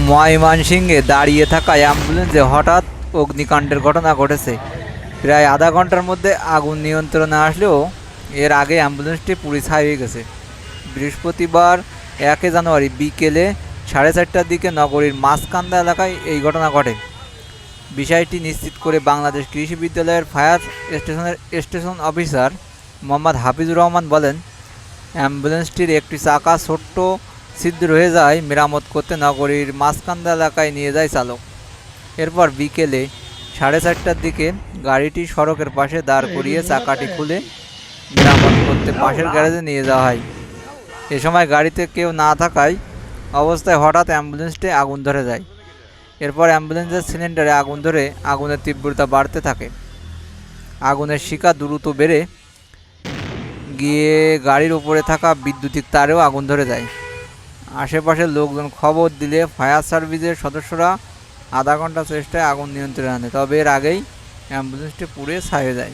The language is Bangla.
ময়মনসিংহে দাঁড়িয়ে থাকা অ্যাম্বুলেন্সে হঠাৎ অগ্নিকাণ্ডের ঘটনা ঘটেছে। প্রায় আধা ঘন্টার মধ্যে আগুন নিয়ন্ত্রণে আসলেও এর আগে অ্যাম্বুলেন্সটি পুড়ে ছাই হয়ে গেছে। বৃহস্পতিবার 1 জানুয়ারি বিকেলে 4:30টার দিকে নগরীর মাঝকান্দা এলাকায় এই ঘটনা ঘটে। বিষয়টি নিশ্চিত করে বাংলাদেশ কৃষি বিদ্যালয়ের ফায়ার স্টেশনের স্টেশন অফিসার মোহাম্মদ হাফিজুর রহমান বলেন, অ্যাম্বুলেন্সটির একটি চাকা ছোট্ট ছিদ্র হয়ে যায়, মেরামত করতে নগরীর মাঝকান্দা এলাকায় নিয়ে যায় চালক। এরপর বিকেলে 4:30টার দিকে গাড়িটি সড়কের পাশে দাঁড় করিয়ে চাকাটি খুলে মেরামত করতে পাশের গ্যারেজে নিয়ে যাওয়া হয়। এ সময় গাড়িতে কেউ না থাকায় অবস্থায় হঠাৎ অ্যাম্বুলেন্সটি আগুন ধরে যায়। এরপর অ্যাম্বুলেন্সের সিলিন্ডারে আগুন ধরে আগুনের তীব্রতা বাড়তে থাকে। আগুনের শিখা দ্রুত বেড়ে গিয়ে গাড়ির উপরে থাকা বৈদ্যুতিক তারেও আগুন ধরে যায়। আশেপাশের লোকজন খবর দিলে ফায়ার সার্ভিসের সদস্যরা আধা ঘন্টা চেষ্টায় আগুন নিয়ন্ত্রণে আনে, তবে এর আগেই অ্যাম্বুলেন্সটি পুড়ে ছাই হয়ে যায়।